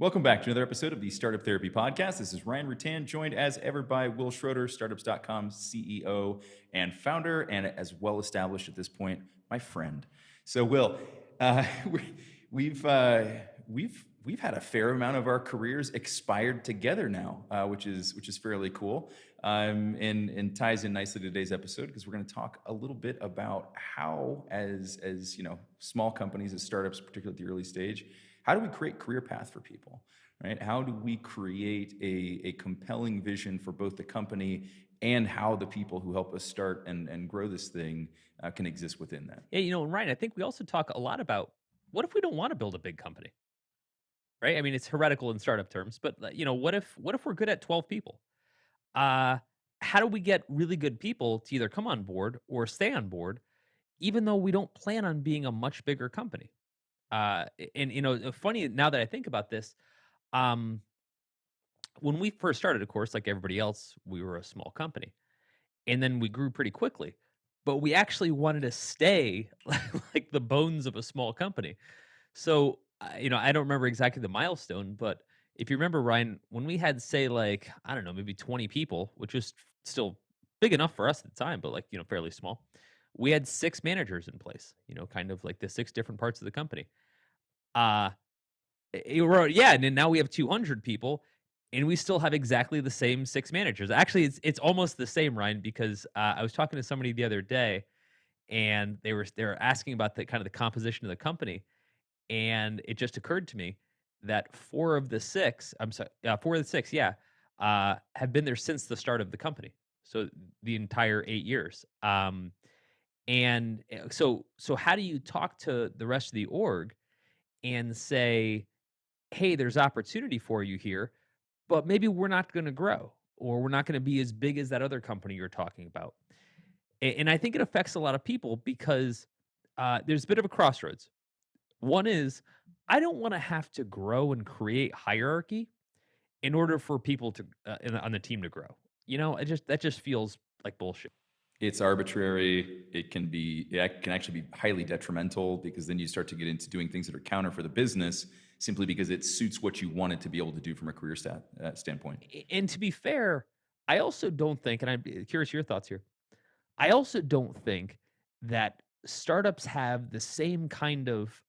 Welcome back to another episode of the Startup Therapy Podcast. This is Ryan Rutan, joined as ever by Will Schroter, Startups.com CEO and founder, and as well established at this point, my friend. So, Will, uh, we- we've uh, we've had a fair amount of our careers expired together now, which is fairly cool, and ties in nicely to today's episode because we're going to talk a little bit about how, as you know, small companies, as startups, particularly at the early stage, how do we create career path for people, right? How do we create a compelling vision for both the company and how the people who help us start and grow this thing can exist within that? Yeah, Ryan, I think we also talk a lot about what if we don't want to build a big company, right? I mean, it's heretical in startup terms, but what if we're good at 12 people? Uh how do we get really good people to either come on board or stay on board even though we don't plan on being a much bigger company? And funny now that I think about this, um when we first started, of course, like everybody else, we were a small company. And then we grew pretty quickly. But we actually wanted to stay like the bones of a small company. So, I don't remember exactly the milestone, but if you remember, Ryan, when we had, say, like, I don't know, maybe 20 people, which was still big enough for us at the time, but like, fairly small, we had six managers in place, kind of like the six different parts of the company. Uh, yeah. And then now we have 200 people and we still have exactly the same six managers. Actually, it's almost the same, Ryan, because I was talking to somebody the other day and they were asking about the kind of the composition of the company, and it just occurred to me that four of the six, yeah, have been there since the start of the company. So the entire 8 years. So how do you talk to the rest of the org and say, hey, there's opportunity for you here, but maybe we're not going to grow or we're not going to be as big as that other company you're talking about? And I think it affects a lot of people because there's a bit of a crossroads. One is I don't want to have to grow and create hierarchy in order for people to on the team to grow. That just feels like bullshit. It's arbitrary. It can actually be highly detrimental because then you start to get into doing things that are counter for the business simply because it suits what you want it to be able to do from a standpoint. And to be fair, I also don't think, and I'm curious your thoughts here. I also don't think that startups have the same kind of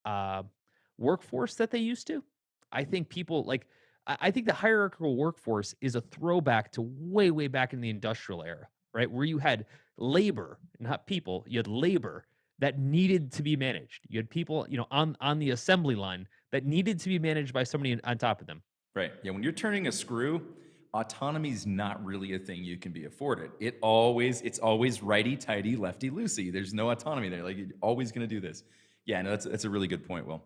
workforce that they used to. I think people like, I think the hierarchical workforce is a throwback to way, way back in the industrial era, right? Where you had labor, not people, you had labor that needed to be managed. You had people, on the assembly line that needed to be managed by somebody on top of them. Right. Yeah. When you're turning a screw, autonomy is not really a thing you can be afforded. It's always righty tighty, lefty loosey. There's no autonomy there. Like you're always going to do this. Yeah. No, that's a really good point. Well,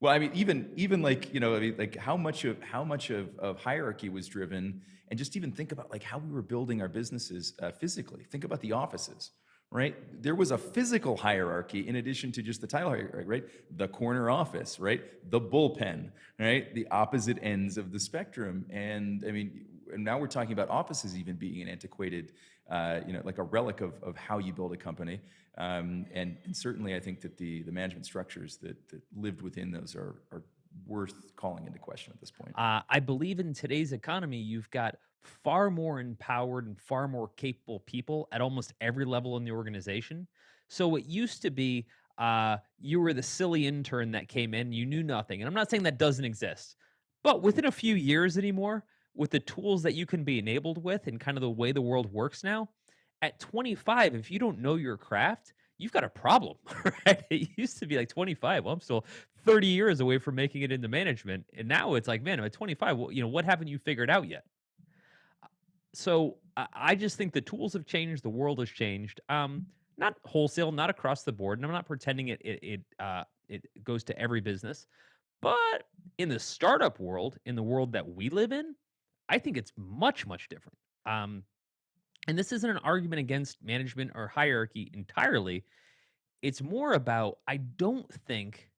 I mean, even like I mean, like how much of hierarchy was driven, and just even think about like how we were building our businesses physically. Think about the offices, right? There was a physical hierarchy in addition to just the title hierarchy, right? The corner office, right? The bullpen, right? The opposite ends of the spectrum. And I mean, and now we're talking about offices even being an antiquated, like a relic of how you build a company. And certainly, I think that the management structures that lived within those are worth calling into question at this point. I believe in today's economy, you've got far more empowered and far more capable people at almost every level in the organization. So it used to be you were the silly intern that came in, you knew nothing. And I'm not saying that doesn't exist, but within a few years anymore, with the tools that you can be enabled with and kind of the way the world works now, at 25, if you don't know your craft, you've got a problem, right? It used to be like 25. Well, I'm still 30 years away from making it into management. And now it's like, man, I'm at 25. Well, what haven't you figured out yet? So I just think the tools have changed. The world has changed. Not wholesale, not across the board. And I'm not pretending it goes to every business, but in the startup world, in the world that we live in, I think it's much, much different. And this isn't an argument against management or hierarchy entirely. It's more about, I don't think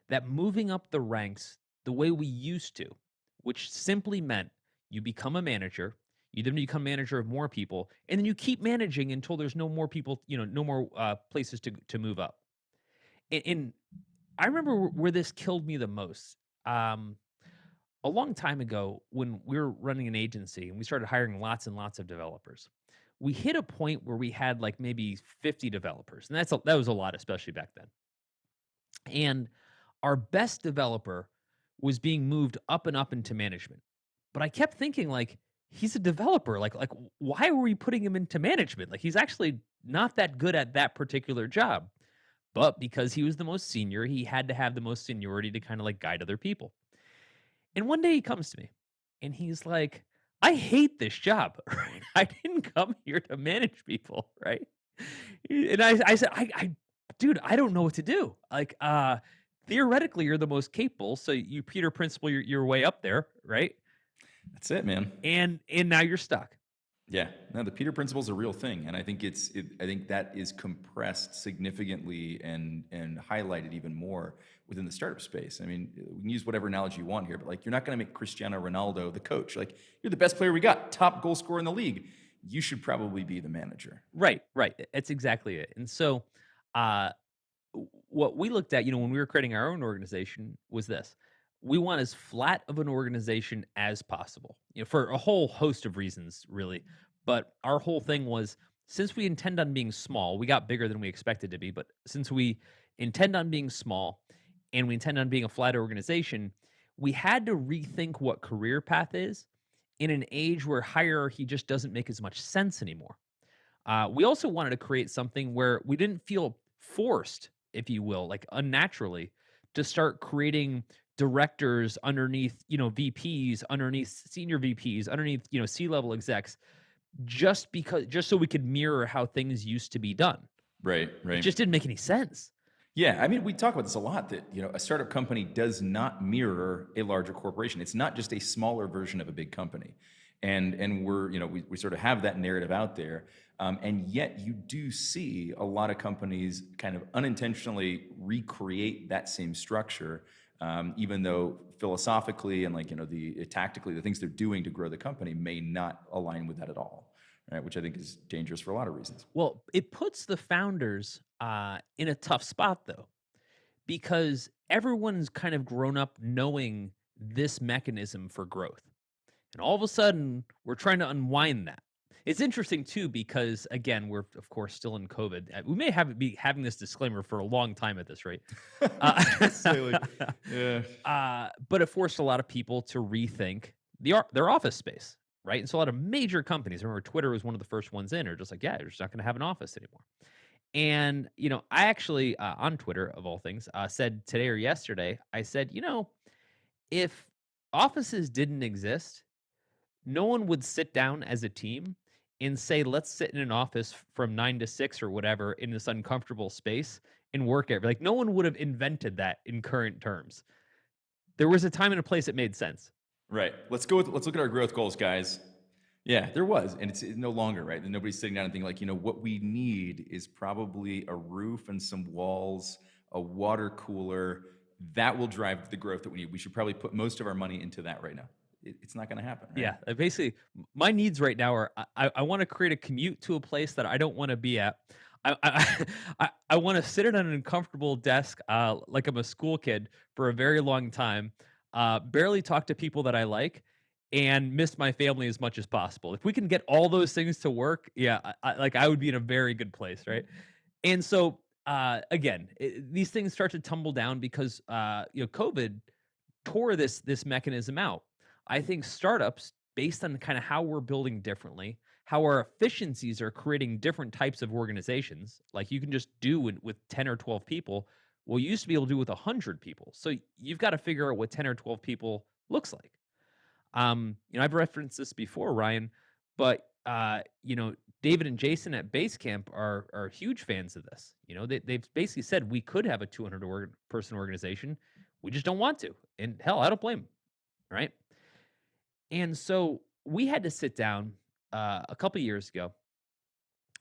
that moving up the ranks the way we used to, which simply meant you become a manager, you then become manager of more people, and then you keep managing until there's no more people, no more places to move up. And I remember where this killed me the most. Um, A long time ago, when we were running an agency and we started hiring lots and lots of developers, we hit a point where we had like maybe 50 developers, and that was a lot, especially back then. And our best developer was being moved up and up into management. But I kept thinking, like, he's a developer. Why are we putting him into management? Like, he's actually not that good at that particular job. But because he was the most senior, he had to have the most seniority to kind of like guide other people. And one day he comes to me and he's like, I hate this job. Right? I didn't come here to manage people. Right. And I said, dude, I don't know what to do. Theoretically, you're the most capable. So you, Peter Principle, you're way up there. Right. That's it, man. And now you're stuck. Yeah, no, the Peter Principle is a real thing, and I think I think that is compressed significantly and highlighted even more within the startup space. I mean, we can use whatever analogy you want here, but like, you're not going to make Cristiano Ronaldo the coach. Like, you're the best player we got, top goal scorer in the league. You should probably be the manager. Right. Right. It's exactly it. And so, uh, what we looked at, when we were creating our own organization was this. We want as flat of an organization as possible, for a whole host of reasons, really. But our whole thing was, since we intend on being small, we got bigger than we expected to be. But since we intend on being small and we intend on being a flat organization, we had to rethink what career path is in an age where hierarchy just doesn't make as much sense anymore. We also wanted to create something where we didn't feel forced, if you will, like unnaturally, to start creating directors underneath, VPs, underneath senior VPs, underneath, C-level execs, just so we could mirror how things used to be done. Right, It right. just didn't make any sense. Yeah, I mean, we talk about this a lot that, a startup company does not mirror a larger corporation. It's not just a smaller version of a big company. And we're, we sort of have that narrative out there. And yet you do see a lot of companies kind of unintentionally recreate that same structure, even though philosophically and like, the tactically, the things they're doing to grow the company may not align with that at all. Right, which I think is dangerous for a lot of reasons. Well, it puts the founders in a tough spot, though, because everyone's kind of grown up knowing this mechanism for growth. And all of a sudden, we're trying to unwind that. It's interesting too because again, we're of course still in COVID. We may have be having this disclaimer for a long time at this rate. Uh, Silly. Yeah. but it forced a lot of people to rethink their office space, right? And so a lot of major companies, I remember Twitter was one of the first ones in, are just like, yeah, you're just not going to have an office anymore. And I actually on Twitter of all things said today or yesterday, I said, if offices didn't exist, no one would sit down as a team and say, let's sit in an office from 9 to 6 or whatever in this uncomfortable space and work it. Like, no one would have invented that in current terms. There was a time and a place that made sense. Right. Let's look at our growth goals, guys. Yeah, there was, and it's no longer, right? And nobody's sitting down and thinking like, what we need is probably a roof and some walls, a water cooler. That will drive the growth that we need. We should probably put most of our money into that right now. It's not going to happen, right? Yeah, basically, my needs right now are I want to create a commute to a place that I don't want to be at. I want to sit at an uncomfortable desk, like I'm a school kid for a very long time. Barely talk to people that I like, and miss my family as much as possible. If we can get all those things to work, yeah, I would be in a very good place, right? And so, again, these things start to tumble down because COVID tore this mechanism out. I think startups, based on kind of how we're building differently, how our efficiencies are creating different types of organizations, like you can just do with 10 or 12 people. Well, you used to be able to do with 100 people. So you've got to figure out what 10 or 12 people looks like. I've referenced this before, Ryan, but David and Jason at Basecamp are huge fans of this. They've basically said we could have a 200 person organization. We just don't want to. And hell, I don't blame them, right? And so we had to sit down a couple years ago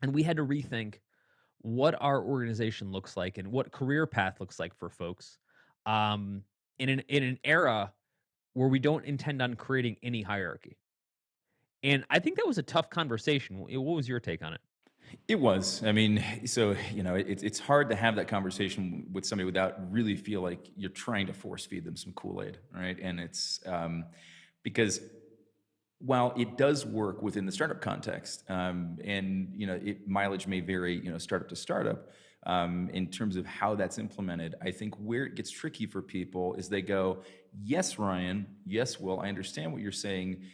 and we had to rethink what our organization looks like and what career path looks like for folks in an era where we don't intend on creating any hierarchy. And I think that was a tough conversation. What was your take on it? It was. I mean, so it's hard to have that conversation with somebody without really feel like you're trying to force feed them some Kool Aid, right? And it's because while it does work within the startup context, and mileage may vary, startup to startup, in terms of how that's implemented. I think where it gets tricky for people is they go, "Yes, Ryan. Yes, Will. I understand what you're saying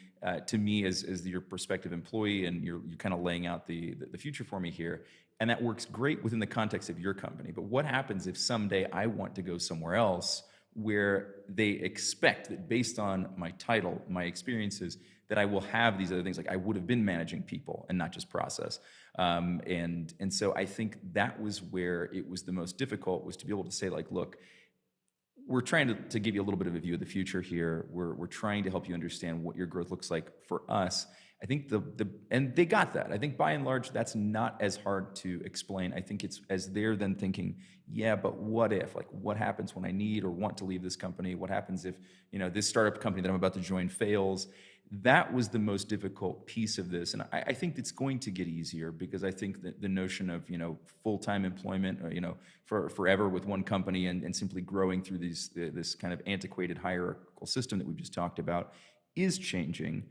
to me as your prospective employee, and you're kind of laying out the future for me here, and that works great within the context of your company. But what happens if someday I want to go somewhere else?" Where they expect that based on my title, my experiences, that I will have these other things. Like I would have been managing people and not just process. And so I think that was where it was the most difficult, was to be able to say like, look, we're trying to give you a little bit of a view of the future here. We're trying to help you understand what your growth looks like for us. I think and they got that. I think by and large, that's not as hard to explain. I think it's as they're then thinking, yeah, but what if? Like, what happens when I need or want to leave this company? What happens if this startup company that I'm about to join fails? That was the most difficult piece of this, and I think it's going to get easier, because I think that the notion of full-time employment, or for forever with one company, and simply growing through this kind of antiquated hierarchical system that we've just talked about is changing,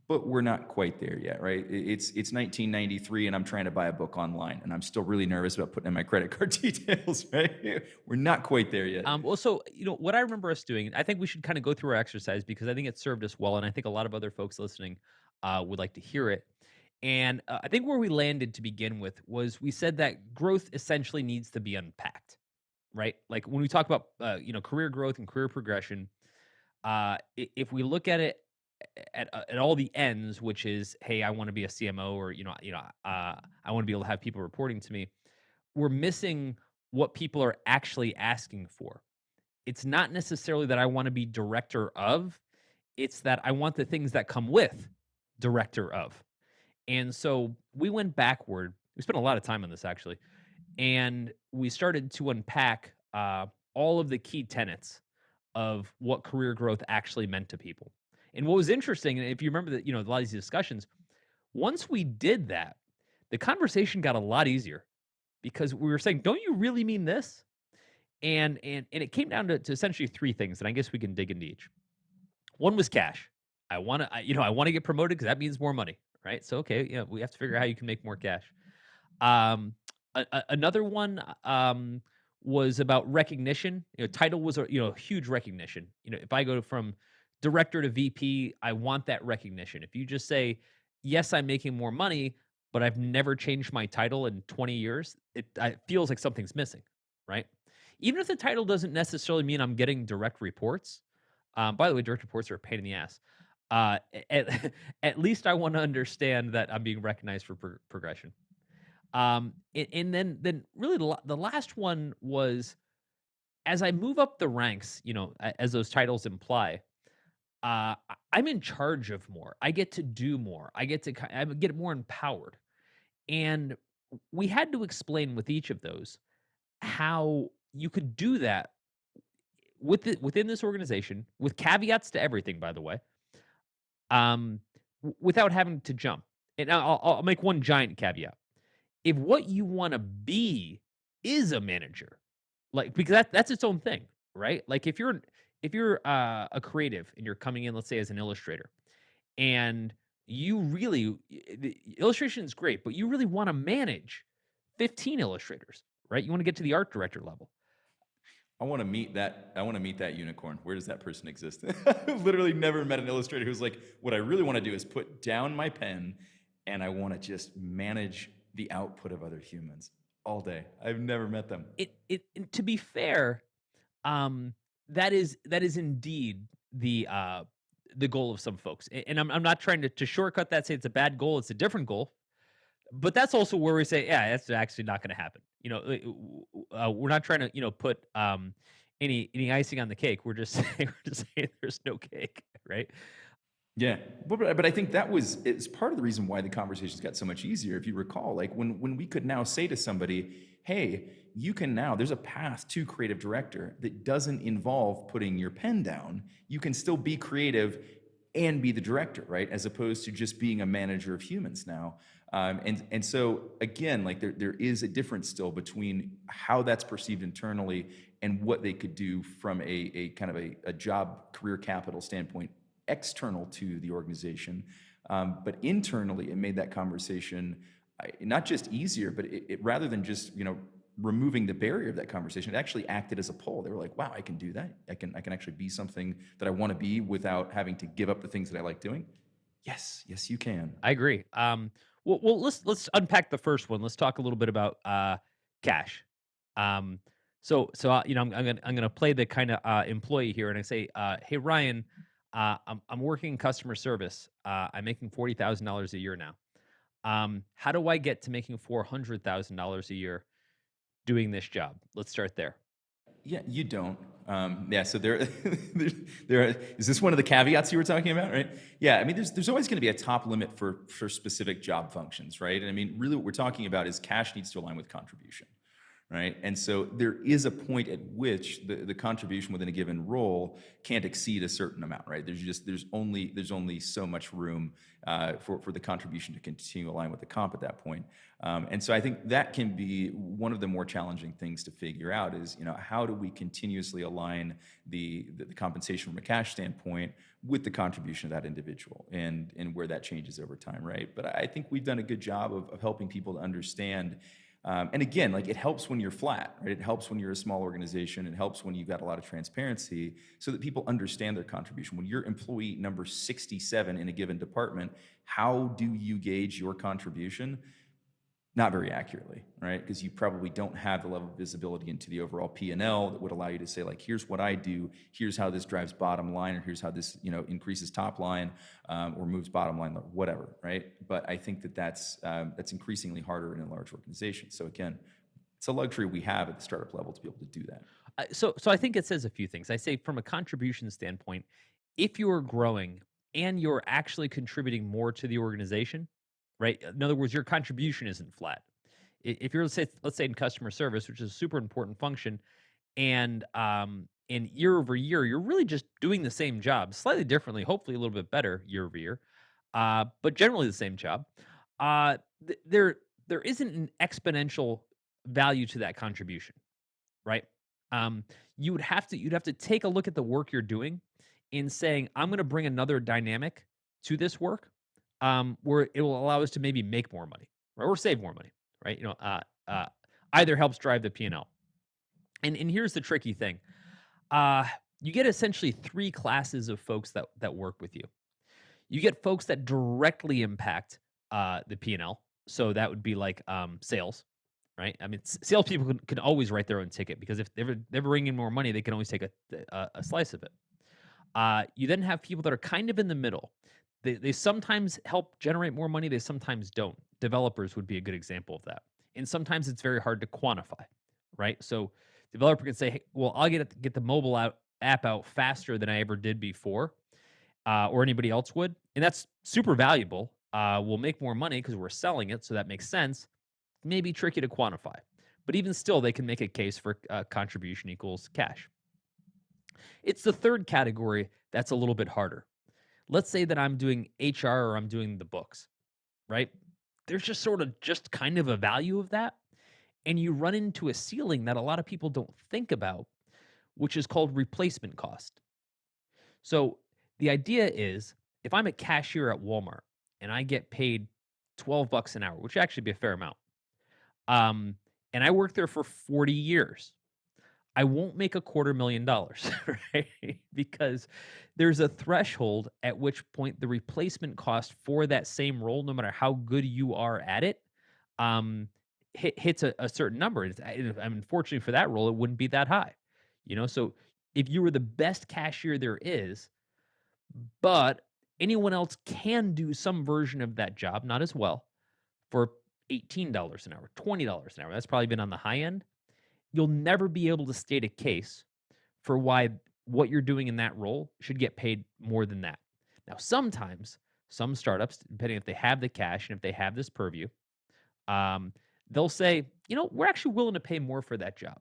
but we're not quite there yet, right? It's 1993, and I'm trying to buy a book online, and I'm still really nervous about putting in my credit card details, right? We're not quite there yet. Also, what I remember us doing, I think we should kind of go through our exercise because I think it served us well, and I think a lot of other folks listening would like to hear it. And I think where we landed to begin with was we said that growth essentially needs to be unpacked, right? Like when we talk about career growth and career progression, if we look at it at all the ends, which is, hey, I want to be a CMO, or I want to be able to have people reporting to me, we're missing what people are actually asking for. It's not necessarily that I wanna be director of, it's that I want the things that come with director of. And so we went backward. We spent a lot of time on this actually, and we started to unpack all of the key tenets of what career growth actually meant to people. And what was interesting, and if you remember that, a lot of these discussions, once we did that, the conversation got a lot easier because we were saying, "Don't you really mean this?" And it came down to essentially three things, and I guess we can dig into each. One was cash. I wanna get promoted because that means more money, right? So, okay, we have to figure out how you can make more cash. Another one, was about recognition. Title was a huge recognition. If I go from director to VP, I want that recognition. If you just say, "Yes, I'm making more money, but I've never changed my title in 20 years," it feels like something's missing, right? Even if the title doesn't necessarily mean I'm getting direct reports. By the way, direct reports are a pain in the ass. At, at least I want to understand that I'm being recognized for progression. And then really the last one was, as I move up the ranks, as those titles imply, I'm in charge of more. I get to do more. I get more empowered. And we had to explain with each of those how you could do that within this organization, with caveats to everything, by the way, without having to jump. And I'll make one giant caveat. If what you want to be is a manager, like, because that's its own thing, right? Like if you're a creative and you're coming in, let's say as an illustrator, and you really the illustration is great, but you really want to manage 15 illustrators, right? You want to get to the art director level. I want to meet that. I want to meet that unicorn. Where does that person exist? I've literally never met an illustrator who's like, what I really want to do is put down my pen, and I want to just manage the output of other humans all day. I've never met them. And to be fair, Um, that is indeed the goal of some folks, and I'm not trying to shortcut that, say it's a bad goal, it's a different goal, but that's also where we say, yeah, that's actually not going to happen. We're not trying to put any icing on the cake. We're just saying, there's no cake, right? Yeah, but I think that was it's part of the reason why the conversations got so much easier. If you recall, like when we could now say to somebody, "Hey, you can now. There's a path to creative director that doesn't involve putting your pen down. You can still be creative and be the director, right? As opposed to just being a manager of humans now. And so again, like there is a difference still between how that's perceived internally and what they could do from a kind of a job career capital standpoint external to the organization. But internally, it made that conversation not just easier, but it rather than just removing the barrier of that conversation, it actually acted as a pull. They were like, "Wow, I can do that. I can actually be something that I want to be without having to give up the things that I like doing." Yes, yes, you can. I agree. Well, let's unpack the first one. Let's talk a little bit about cash. Um, I'm gonna play the kind of employee here, and I say, hey Ryan, I'm working in customer service. I'm making $40,000 a year now. How do I get to making $400,000 a year doing this job? Let's start there. Yeah, you don't. Yeah, so there, is this one of the caveats you were talking about, right? Yeah, I mean, there's always going to be a top limit for specific job functions, right? And I mean, really, what we're talking about is cash needs to align with contribution, right? And so there is a point at which the contribution within a given role can't exceed a certain amount, right? There's only so much room for the contribution to continue to align with the comp at that point. And so I think that can be one of the more challenging things to figure out is, how do we continuously align the compensation from a cash standpoint with the contribution of that individual and where that changes over time, right? But I think we've done a good job of helping people to understand. And again, like it helps when you're flat, right? It helps when you're a small organization. It helps when you've got a lot of transparency so that people understand their contribution. When you're employee number 67 in a given department, how do you gauge your contribution? Not very accurately, right? Because you probably don't have the level of visibility into the overall P&L that would allow you to say, like, here's what I do, here's how this drives bottom line, or here's how this, increases top line, or moves bottom line, or whatever, right? But I think that's increasingly harder in a large organization. So again, it's a luxury we have at the startup level to be able to do that. So I think it says a few things. I say from a contribution standpoint, if you're growing and you're actually contributing more to the organization, right? In other words, your contribution isn't flat. If you're let's say in customer service, which is a super important function, and year over year, you're really just doing the same job, slightly differently, hopefully a little bit better year over year, but generally the same job. There isn't an exponential value to that contribution, right? Um, you'd have to take a look at the work you're doing in saying, I'm going to bring another dynamic to this work, where it will allow us to maybe make more money, right, or save more money, right? Either helps drive the P&L. And here's the tricky thing: uh, you get essentially three classes of folks that work with you. You get folks that directly impact the P&L, so that would be like sales, right? I mean, salespeople can always write their own ticket because if they're bringing more money, they can always take a slice of it. You then have people that are kind of in the middle. They sometimes help generate more money. They sometimes don't. Developers would be a good example of that. And sometimes it's very hard to quantify, right? So developer can say, hey, well, I'll get the mobile app out faster than I ever did before, or anybody else would, and that's super valuable. We'll make more money because we're selling it, so that makes sense. Maybe tricky to quantify, but even still, they can make a case for contribution equals cash. It's the third category that's a little bit harder. Let's say that I'm doing HR or I'm doing the books, right? There's just sort of just kind of a value of that. And you run into a ceiling that a lot of people don't think about, which is called replacement cost. So the idea is if I'm a cashier at Walmart and I get paid 12 bucks an hour, which would actually be a fair amount, um, and I work there for 40 years, I won't make a quarter million dollars, right? Because there's a threshold at which point the replacement cost for that same role, no matter how good you are at it, um, hits a certain number. Unfortunately for that role, it wouldn't be that high. So if you were the best cashier there is, but anyone else can do some version of that job, not as well, for $18 an hour, $20 an hour. That's probably been on the high end. You'll never be able to state a case for why what you're doing in that role should get paid more than that. Now, sometimes some startups, depending if they have the cash and if they have this purview, um, they'll say, we're actually willing to pay more for that job.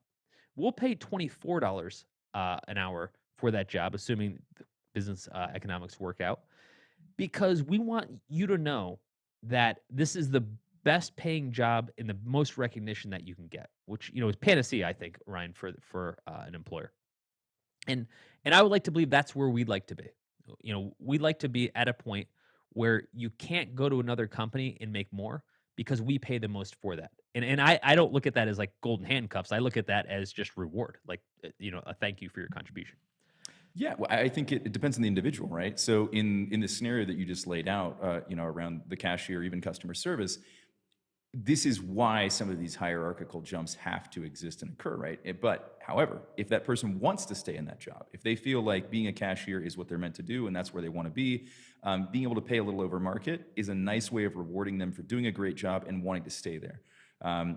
We'll pay $24 an hour for that job, assuming business economics work out, because we want you to know that this is the best paying job and the most recognition that you can get, which is panacea, I think, Ryan, for an employer. And I would like to believe that's where we'd like to be. We'd like to be at a point where you can't go to another company and make more because we pay the most for that. And I don't look at that as like golden handcuffs. I look at that as just reward, like a thank you for your contribution. Yeah, well, I think it depends on the individual, right? So in the scenario that you just laid out, around the cashier, even customer service, this is why some of these hierarchical jumps have to exist and occur, right? But however, if that person wants to stay in that job, if they feel like being a cashier is what they're meant to do and that's where they want to be, being able to pay a little over market is a nice way of rewarding them for doing a great job and wanting to stay there.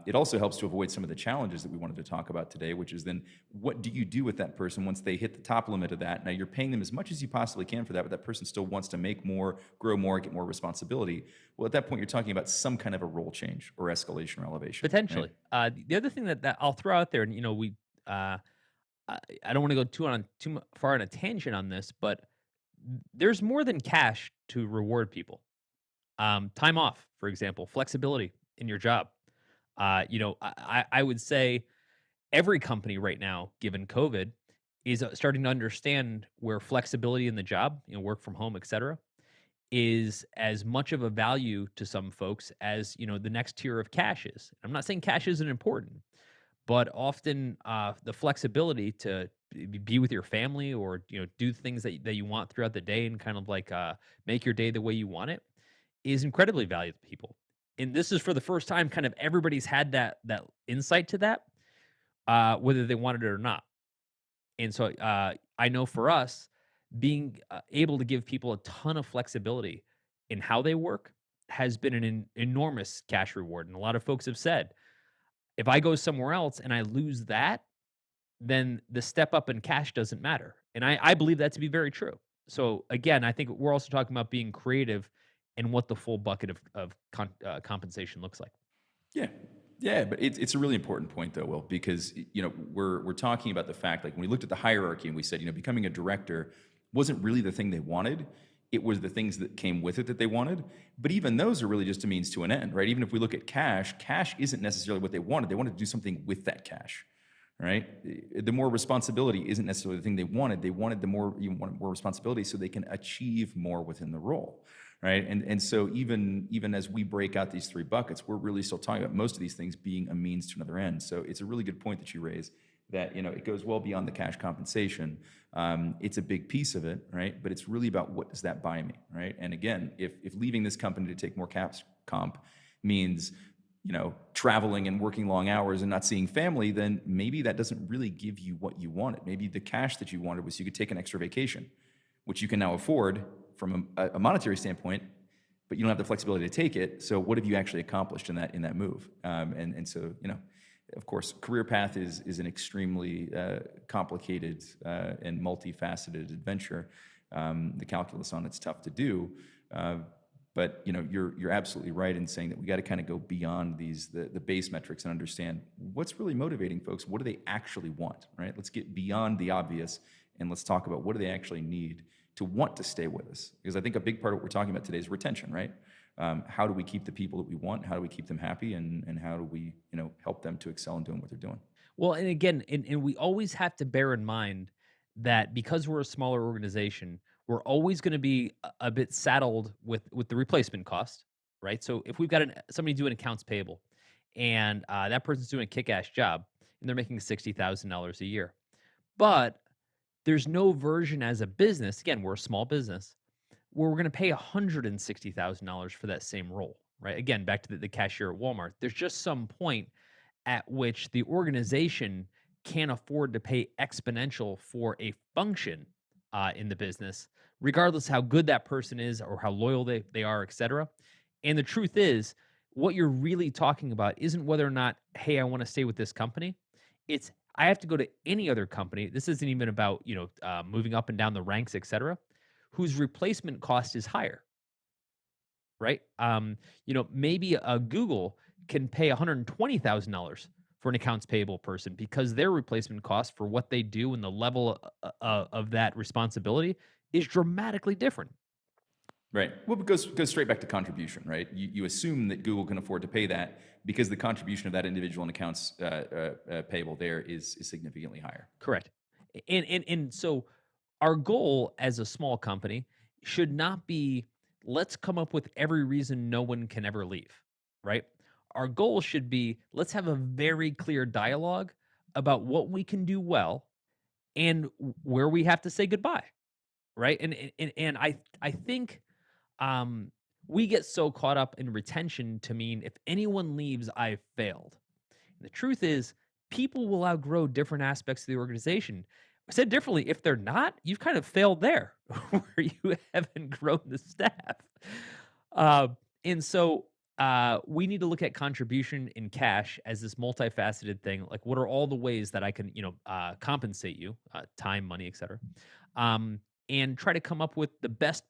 It also helps to avoid some of the challenges that we wanted to talk about today, which is then what do you do with that person once they hit the top limit of that? Now you're paying them as much as you possibly can for that, but that person still wants to make more, grow more, get more responsibility. Well, at that point, you're talking about some kind of a role change or escalation or elevation, right? Potentially. The other thing that I'll throw out there, and uh, I don't want to go far on a tangent on this, but there's more than cash to reward people. Time off, for example, flexibility in your job. I would say every company right now, given COVID, is starting to understand where flexibility in the job, work from home, et cetera, is as much of a value to some folks as the next tier of cash is. I'm not saying cash isn't important, but often the flexibility to be with your family or do things that you want throughout the day and kind of like make your day the way you want it is incredibly valuable to people. And this is for the first time, kind of everybody's had that insight to that, whether they wanted it or not. And so I know for us, being able to give people a ton of flexibility in how they work has been an enormous cash reward. And a lot of folks have said, if I go somewhere else and I lose that, then the step up in cash doesn't matter. And I believe that to be very true. So again, I think we're also talking about being creative and what the full bucket of compensation looks like. Yeah. Yeah, but it's a really important point though, Will, because we're talking about the fact like when we looked at the hierarchy and we said becoming a director wasn't really the thing they wanted. It was the things that came with it that they wanted. But even those are really just a means to an end, right? Even if we look at cash, cash isn't necessarily what they wanted. They wanted to do something with that cash, right? The more responsibility isn't necessarily the thing they wanted. They wanted more responsibility so they can achieve more within the role, right? And so even as we break out these three buckets, we're really still talking about most of these things being a means to another end. So it's a really good point that you raise that it goes well beyond the cash compensation. It's a big piece of it, right? But it's really about what does that buy me, right? And again, if leaving this company to take more cash comp means traveling and working long hours and not seeing family, then maybe that doesn't really give you what you wanted. Maybe the cash that you wanted was you could take an extra vacation, which you can now afford from a monetary standpoint, but you don't have the flexibility to take it. So what have you actually accomplished in that move? And so of course, career path is an extremely complicated and multifaceted adventure. The calculus on it's tough to do. But you're absolutely right in saying that we got to kind of go beyond the base metrics and understand what's really motivating folks. What do they actually want, right? Let's get beyond the obvious and let's talk about what do they actually need to want to stay with us. Because I think a big part of what we're talking about today is retention, right? How do we keep the people that we want? How do we keep them happy? And how do we help them to excel in doing what they're doing? Well, and again, and we always have to bear in mind that because we're a smaller organization, we're always going to be a bit saddled with the replacement cost, right? So if we've got somebody doing accounts payable, and that person's doing a kick-ass job, and they're making $60,000 a year, but there's no version as a business. Again, we're a small business where we're going to pay $160,000 for that same role, right? Again, back to the cashier at Walmart. There's just some point at which the organization can't afford to pay exponential for a function in the business, regardless how good that person is or how loyal they are, et cetera. And the truth is, what you're really talking about isn't whether or not, hey, I want to stay with this company. It's I have to go to any other company. This isn't even about moving up and down the ranks, et cetera, whose replacement cost is higher, right? Maybe a Google can pay $120,000 for an accounts payable person because their replacement cost for what they do and the level of that responsibility is dramatically different. Right. Well, it goes straight back to contribution, right? You assume that Google can afford to pay that because the contribution of that individual in accounts payable there is significantly higher. Correct. And so our goal as a small company should not be let's come up with every reason no one can ever leave, right? Our goal should be let's have a very clear dialogue about what we can do well and where we have to say goodbye, right? And I think um we get so caught up in retention to mean if anyone leaves, I've failed. The truth is, people will outgrow different aspects of the organization. Said differently, if they're not, you've kind of failed there, where you haven't grown the staff. Uh, and so we need to look at contribution in cash as this multifaceted thing. Like, what are all the ways that I can, compensate you, time, money, etc. Um, and try to come up with the best,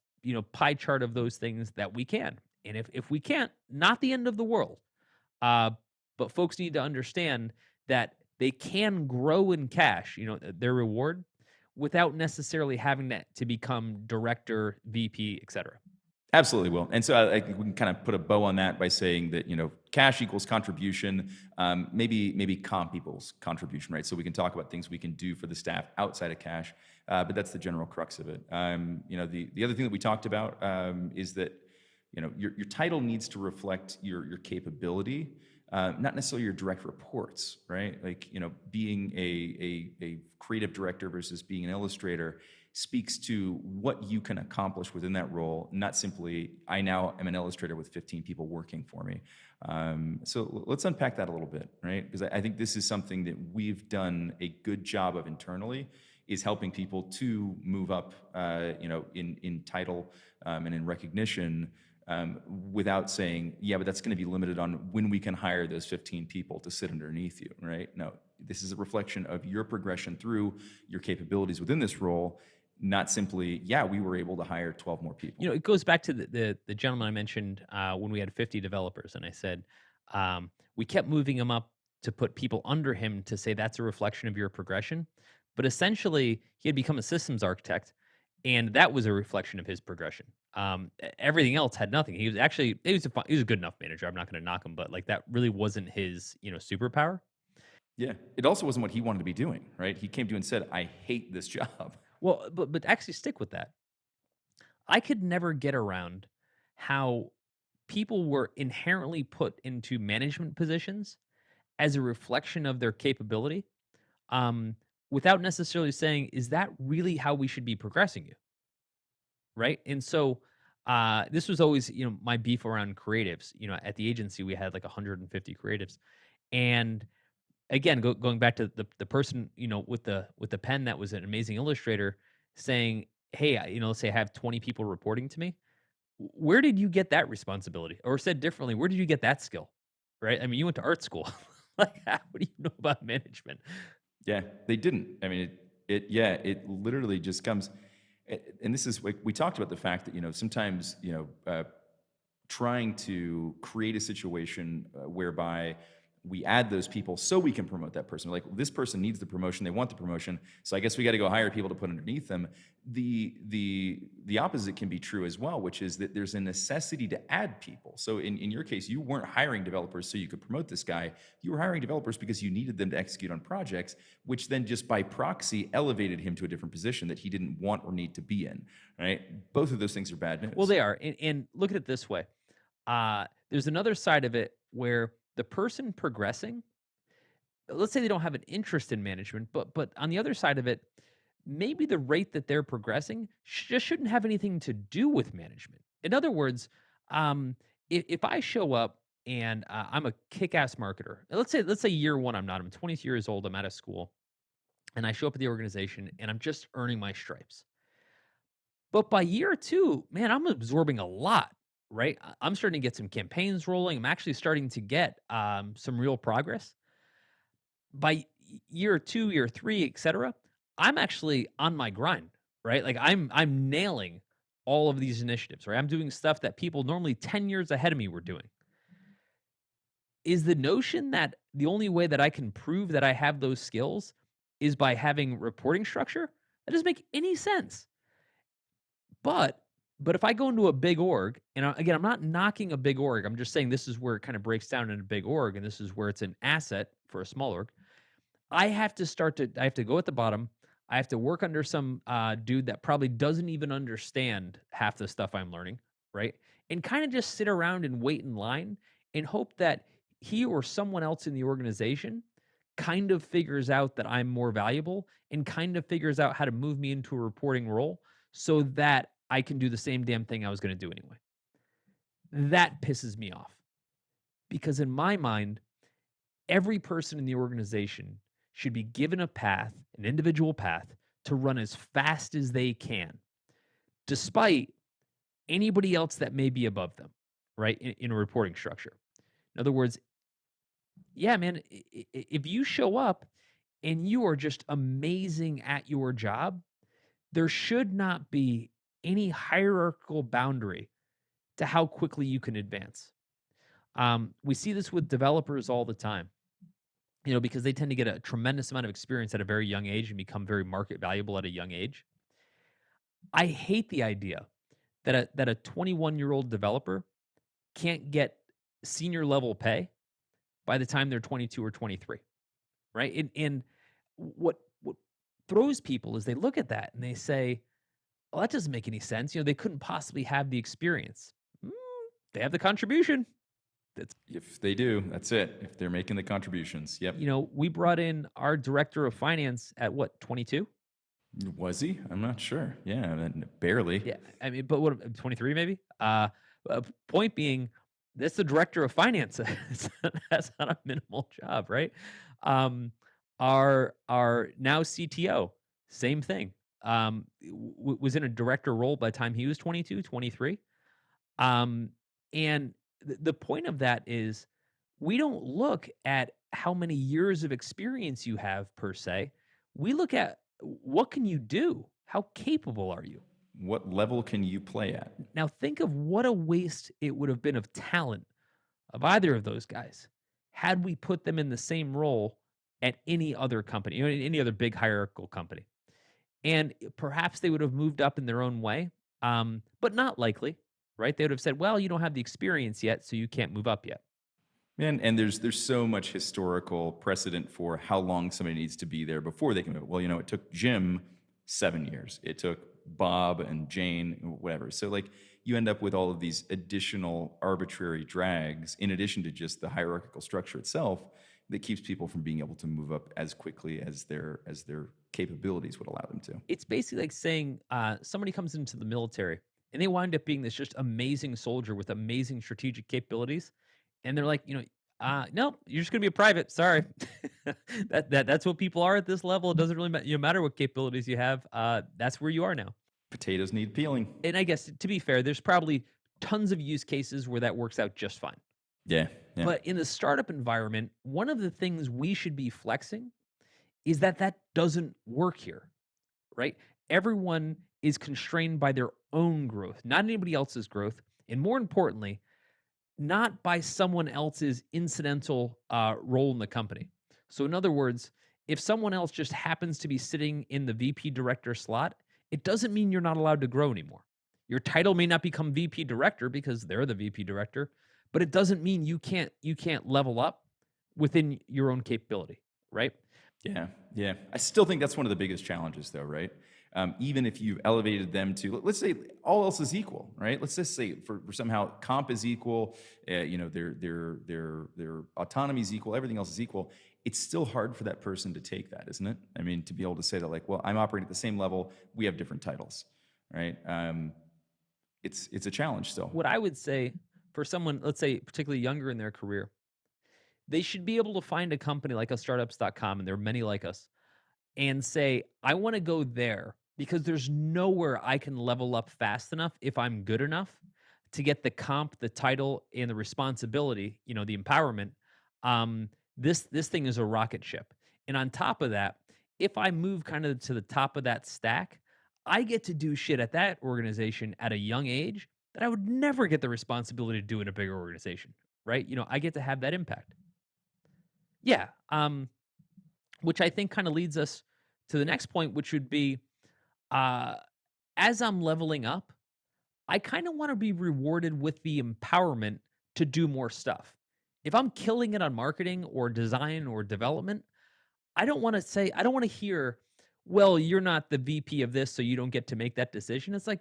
pie chart of those things that we can. And if we can't, not the end of the world. Uh, but folks need to understand that they can grow in cash, their reward without necessarily having that to become director, VP, etc. Absolutely will. And so I think we can kind of put a bow on that by saying that, cash equals contribution, maybe comp equals contribution, right? So we can talk about things we can do for the staff outside of cash, but that's the general crux of it. The other thing that we talked about is that, your title needs to reflect your capability, not necessarily your direct reports, right? Like, being a creative director versus being an illustrator speaks to what you can accomplish within that role, not simply, I now am an illustrator with 15 people working for me. So let's unpack that a little bit, right? Because I think this is something that we've done a good job of internally, is helping people to move up, in title and in recognition, without saying, yeah, but that's going to be limited on when we can hire those 15 people to sit underneath you, right? No, this is a reflection of your progression through your capabilities within this role, not simply, yeah, we were able to hire 12 more people. It goes back to the gentleman I mentioned when we had 50 developers, and I said we kept moving him up to put people under him to say that's a reflection of your progression, but essentially he had become a systems architect, and that was a reflection of his progression. Everything else had nothing. He was actually he was a good enough manager. I'm not going to knock him, but like that really wasn't his superpower. Yeah. It also wasn't what he wanted to be doing, right? He came to you and said, I hate this job. Well, but actually stick with that. I could never get around how people were inherently put into management positions as a reflection of their capability, um, without necessarily saying, "Is that really how we should be progressing you?" Right? And so, this was always, my beef around creatives. At the agency, we had like 150 creatives, and again, going back to the person, with the pen that was an amazing illustrator, saying, "Hey, let's say I have 20 people reporting to me. Where did you get that responsibility?" Or said differently, where did you get that skill? Right? I mean, you went to art school. Like, how do you know about management? Yeah, they didn't. I mean, yeah, it literally just comes, and this is like, we talked about the fact that, sometimes, trying to create a situation whereby we add those people so we can promote that person. Like, this person needs the promotion, they want the promotion, so I guess we got to go hire people to put underneath them. The opposite can be true as well, which is that there's a necessity to add people. So in your case, you weren't hiring developers so you could promote this guy. You were hiring developers because you needed them to execute on projects, which then just by proxy elevated him to a different position that he didn't want or need to be in. Right? Both of those things are bad Well, news. they are. And look at it this way. There's another side of it where the person progressing, let's say they don't have an interest in management, but on the other side of it, maybe the rate that they're progressing just shouldn't have anything to do with management. In other words, um, if I show up and I'm a kick-ass marketer, and let's say year one I'm not. I'm 20 years old. I'm out of school, and I show up at the organization and I'm just earning my stripes. But by year two, man, I'm absorbing a lot. Right, I'm starting to get some campaigns rolling. I'm actually starting to get some real progress by year 2, year 3, etcetera. I'm actually on my grind, right? Like I'm nailing all of these initiatives, right? I'm doing stuff that people normally 10 years ahead of me were doing. Is the notion that the only way that I can prove that I have those skills is by having reporting structure? That doesn't make any sense. But but if I go into a big org, and again, I'm not knocking a big org. I'm just saying this is where it kind of breaks down in a big org, and this is where it's an asset for a small org. I have to go at the bottom. I have to work under some dude that probably doesn't even understand half the stuff I'm learning, right? And kind of just sit around and wait in line and hope that he or someone else in the organization kind of figures out that I'm more valuable and kind of figures out how to move me into a reporting role so that I can do the same damn thing I was going to do anyway. That pisses me off because in my mind, every person in the organization should be given a path, an individual path to run as fast as they can, despite anybody else that may be above them, right? In a reporting structure. In other words, yeah, man, if you show up and you are just amazing at your job, there should not be any hierarchical boundary to how quickly you can advance. We see this with developers all the time, because they tend to get a tremendous amount of experience at a very young age and become very market valuable at a young age. I hate the idea that a 21-year-old developer can't get senior level pay by the time they're 22 or 23, right? And what throws people is they look at that and they say, "Well, that doesn't make any sense. They couldn't possibly have the experience." Mm, they have the contribution. That's If they do, that's it. If they're making the contributions, yep. we brought in our director of finance at what, 22? Was he? I'm not sure. Yeah, barely. Yeah, I mean, but what, 23 maybe? Point being, that's the director of finance. That's not a minimal job, right? Our now CTO, same thing. Was in a director role by the time he was 22, 23. Um, and the point of that is we don't look at how many years of experience you have per se. We look at what can you do? How capable are you? What level can you play at? Now think of what a waste it would have been of talent of either of those guys had we put them in the same role at any other company, in any other big hierarchical company. And perhaps they would have moved up in their own way, but not likely, right? They would have said, "Well, you don't have the experience yet, so you can't move up yet." And there's so much historical precedent for how long somebody needs to be there before they can move. Well, it took Jim 7 years. It took Bob and Jane, whatever. So like you end up with all of these additional arbitrary drags in addition to just the hierarchical structure itself that keeps people from being able to move up as quickly as their capabilities would allow them to. It's basically like saying somebody comes into the military and they wind up being this just amazing soldier with amazing strategic capabilities, and they're like, no, you're just gonna be a private. Sorry, that's what people are at this level. It doesn't really matter what capabilities you have. That's where you are now. Potatoes need peeling. And I guess to be fair, there's probably tons of use cases where that works out just fine. Yeah, yeah. But in the startup environment, one of the things we should be flexing is that doesn't work here, right? Everyone is constrained by their own growth, not anybody else's growth. And more importantly, not by someone else's incidental role in the company. So, in other words, if someone else just happens to be sitting in the VP director slot, it doesn't mean you're not allowed to grow anymore. Your title may not become VP director because they're the VP director, but it doesn't mean you can't level up within your own capability, right? Yeah, yeah. I still think that's one of the biggest challenges, though, right? Even if you've elevated them to, let's say, all else is equal, right? Let's just say for somehow comp is equal, their autonomy is equal, everything else is equal. It's still hard for that person to take that, isn't it? I mean, to be able to say that, like, well, I'm operating at the same level, we have different titles, right? It's a challenge still. What I would say for someone, let's say, particularly younger in their career, they should be able to find a company like a startups.com, and there are many like us, and say, I want to go there because there's nowhere I can level up fast enough if I'm good enough to get the comp, the title, and the responsibility, the empowerment. This thing is a rocket ship. And on top of that, if I move kind of to the top of that stack, I get to do shit at that organization at a young age that I would never get the responsibility to do in a bigger organization. Right. I get to have that impact. Yeah. Which I think kind of leads us to the next point, which would be uh, as I'm leveling up, I kind of want to be rewarded with the empowerment to do more stuff. If I'm killing it on marketing or design or development, I don't want to hear, well, you're not the VP of this, so you don't get to make that decision. It's like,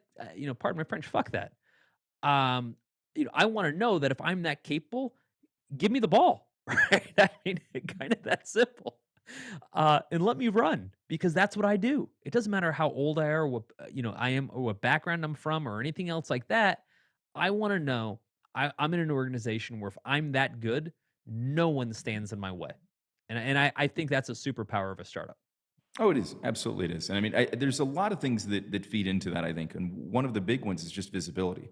pardon my French, fuck that. Um, I want to know that if I'm that capable, give me the ball, right? I mean, kind of that simple. And let me run because that's what I do. It doesn't matter how old I are, or what I am, or what background I'm from, or anything else like that. I want to know I'm in an organization where if I'm that good, no one stands in my way, and I think that's a superpower of a startup. Oh, it is. Absolutely, it is. And I mean, there's a lot of things that feed into that, I think. And one of the big ones is just visibility.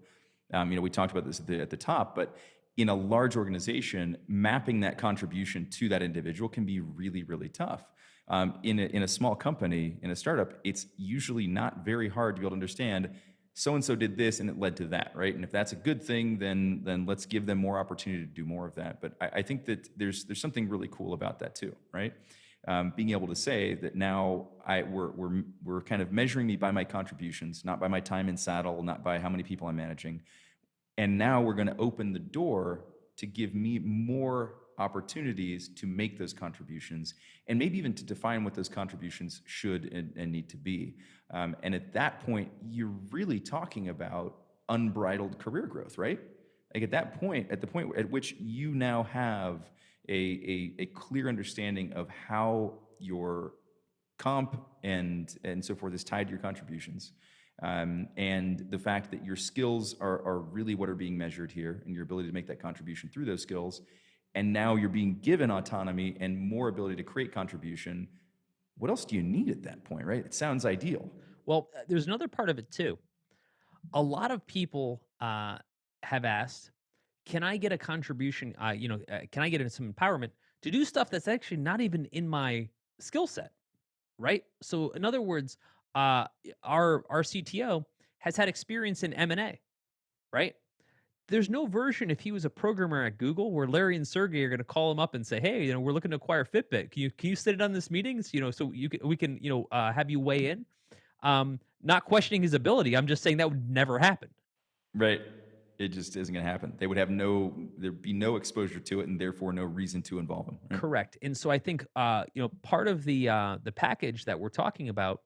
We talked about this at the top, but in a large organization, mapping that contribution to that individual can be really, really tough. In a small company, in a startup, it's usually not very hard to be able to understand so and so did this and it led to that, right? And if that's a good thing, then let's give them more opportunity to do more of that. But I think that there's something really cool about that too, right? Being able to say that now we're kind of measuring me by my contributions, not by my time in saddle, not by how many people I'm managing, and now we're going to open the door to give me more opportunities to make those contributions and maybe even to define what those contributions should and need to be. And at that point, you're really talking about unbridled career growth, right? Like at that point, at the point at which you now have a clear understanding of how your comp and so forth is tied to your contributions. And the fact that your skills are really what are being measured here and your ability to make that contribution through those skills. And now you're being given autonomy and more ability to create contribution. What else do you need at that point, right? It sounds ideal. Well, there's another part of it too. A lot of people have asked, "Can I get a contribution? Can I get some empowerment to do stuff that's actually not even in my skill set?" Right. So, in other words, our CTO has had experience in M&A. Right. There's no version if he was a programmer at Google where Larry and Sergey are going to call him up and say, "Hey, we're looking to acquire Fitbit. Can you sit in on this meetings? So we can have you weigh in." Not questioning his ability. I'm just saying that would never happen. Right. It just isn't going to happen. There'd be no exposure to it and therefore no reason to involve them. Right? Correct. And so I think part of the package that we're talking about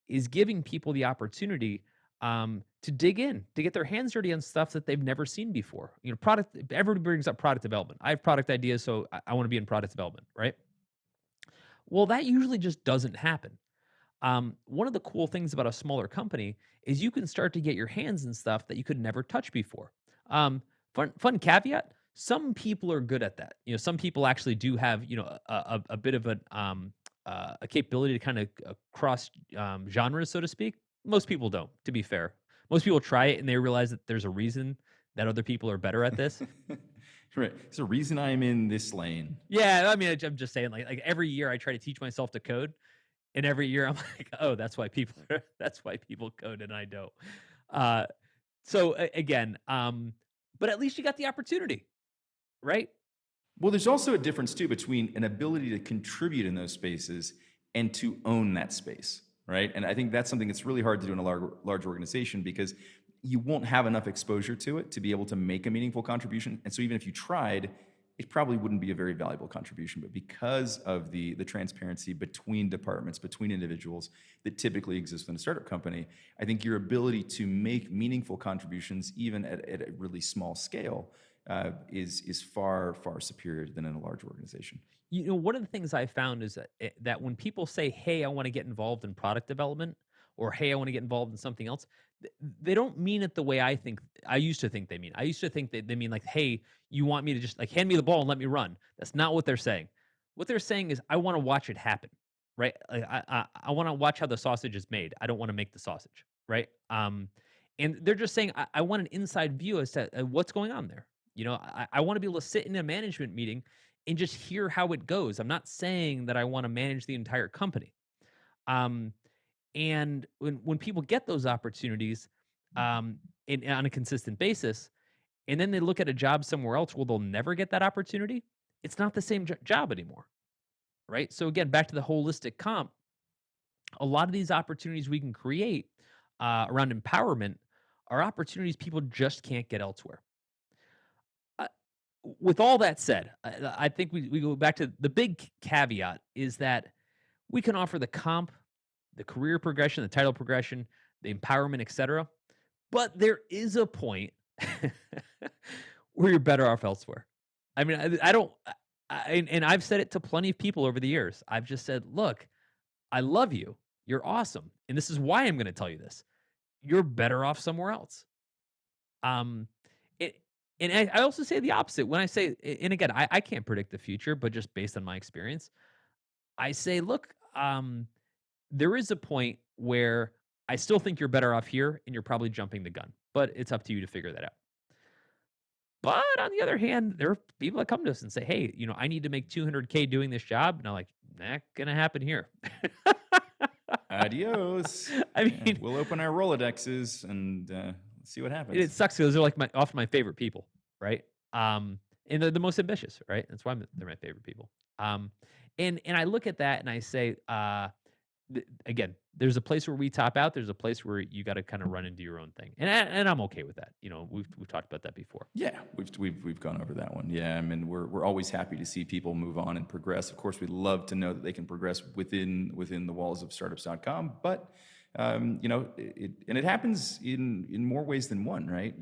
is giving people the opportunity to dig in, to get their hands dirty on stuff that they've never seen before. Product. Everybody brings up product development. I have product ideas, so I want to be in product development, right? Well, that usually just doesn't happen. One of the cool things about a smaller company is you can start to get your hands in stuff that you could never touch before. Fun caveat: some people are good at that. Some people actually do have a bit of a capability to kind of cross genres, so to speak. Most people don't. To be fair, most people try it and they realize that there's a reason that other people are better at this. Right. There's a reason I'm in this lane. Yeah, I mean, I'm just saying, like every year I try to teach myself to code. And every year I'm like, "Oh, that's why people that's why people code and I don't." Uh, again, but at least you got the opportunity, right? Well, there's also a difference too between an ability to contribute in those spaces and to own that space, right? And I think that's something that's really hard to do in a large organization because you won't have enough exposure to it to be able to make a meaningful contribution. And so even if you tried, it probably wouldn't be a very valuable contribution. But because of the transparency between departments, between individuals that typically exist in a startup company, I think your ability to make meaningful contributions, even at a really small scale, is far superior than in a large organization. One of the things I found is that when people say, "Hey, I want to get involved in product development," or "Hey, I want to get involved in something else," they don't mean it the way I used to think they mean. I used to think that they mean like, "Hey, you want me to just like hand me the ball and let me run." That's not what they're saying. What they're saying is, "I want to watch it happen." Right? Like, I want to watch how the sausage is made. I don't want to make the sausage. Right? And they're just saying, I want an inside view as to what's going on there. I want to be able to sit in a management meeting and just hear how it goes. I'm not saying that I want to manage the entire company. Um, and when people get those opportunities on a consistent basis, and then they look at a job somewhere else where they'll never get that opportunity, it's not the same job anymore, right? So again, back to the holistic comp, a lot of these opportunities we can create. around empowerment are opportunities people just can't get elsewhere. Uh, with all that said, I think we go back to the big caveat is that we can offer the comp, the career progression, the title progression, the empowerment, etc. But there is a point where you're better off elsewhere. I mean, I don't, and I've said it to plenty of people over the years. I've just said, look, I love you. You're awesome. And this is why I'm going to tell you this. You're better off somewhere else. Um, it, and I also say the opposite when I say, and again, I can't predict the future, but just based on my experience, I say, look, there is a point where I still think you're better off here and you're probably jumping the gun, but it's up to you to figure that out. But on the other hand, there are people that come to us and say, hey, I need to make 200K doing this job. And I'm like, not going to happen here. Adios. I Yeah, mean, we'll open our Rolodexes and see what it happens. sucks because they're like often my favorite people, right? And they're the most ambitious, right? That's why they're my favorite people. Um, and I look at that and I say, again, there's a place where we top out. There's a place where you got to kind of run and do your own thing, and I'm okay with that. We've talked about that before. Yeah, we've gone over that one. Yeah, I mean we're always happy to see people move on and progress. Of course, we'd love to know that they can progress within the walls of startups.com, but it happens in more ways than one, right?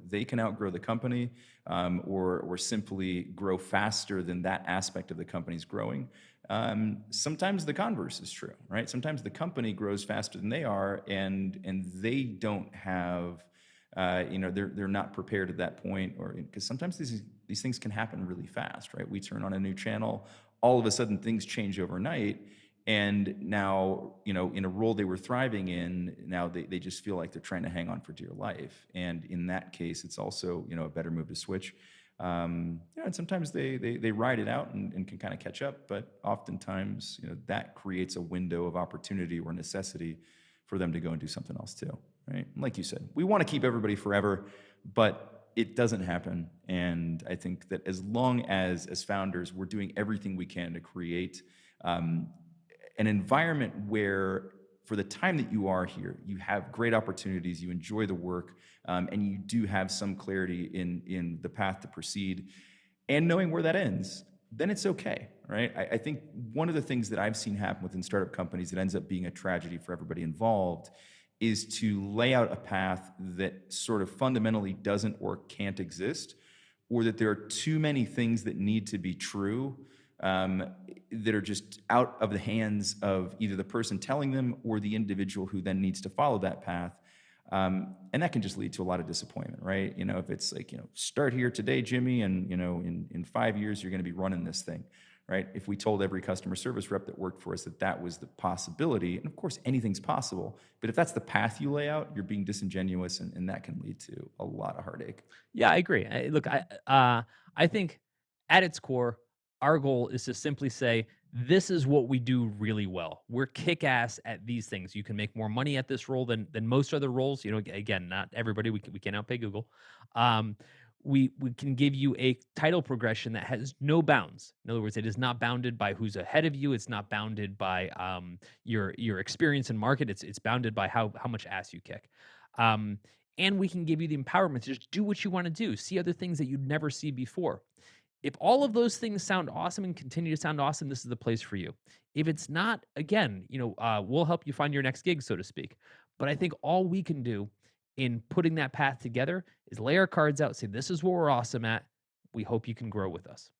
They can outgrow the company, or simply grow faster than that aspect of the company's growing. Sometimes the converse is true, right? Sometimes the company grows faster than they are, and they don't have, they're not prepared at that point, or because sometimes these things can happen really fast, right? We turn on a new channel, all of a sudden things change overnight, and now, in a role they were thriving in, now they just feel like they're trying to hang on for dear life, and in that case, it's also a better move to switch. And sometimes they ride it out and can kind of catch up, but oftentimes that creates a window of opportunity or necessity for them to go and do something else too, right? And like you said, we want to keep everybody forever, but it doesn't happen. And I think that as long as founders, we're doing everything we can to create um, an environment where for the time that you are here, you have great opportunities, you enjoy the work, and you do have some clarity in the path to proceed, and knowing where that ends, then it's okay, right? I think one of the things that I've seen happen within startup companies that ends up being a tragedy for everybody involved is to lay out a path that sort of fundamentally doesn't or can't exist, or that there are too many things that need to be true, um, that are just out of the hands of either the person telling them or the individual who then needs to follow that path. And that can just lead to a lot of disappointment, right? If it's like, start here today, Jimmy, and in 5 years you're going to be running this thing, right? If we told every customer service rep that worked for us that was the possibility, and of course anything's possible, but if that's the path you lay out, you're being disingenuous, and that can lead to a lot of heartache. Yeah, I agree. Look, I think at its core, our goal is to simply say, this is what we do really well. We're kick ass at these things. You can make more money at this role than most other roles. Again, not everybody. We can't outpay Google. Um, we can give you a title progression that has no bounds. In other words, it is not bounded by who's ahead of you. It's not bounded by your experience in market. It's bounded by how much ass you kick. Um, and we can give you the empowerment to just do what you want to do, see other things that you'd never see before. If all of those things sound awesome and continue to sound awesome, this is the place for you. If it's not, again, we'll help you find your next gig, so to speak. But I think all we can do in putting that path together is lay our cards out, say, this is what we're awesome at. We hope you can grow with us.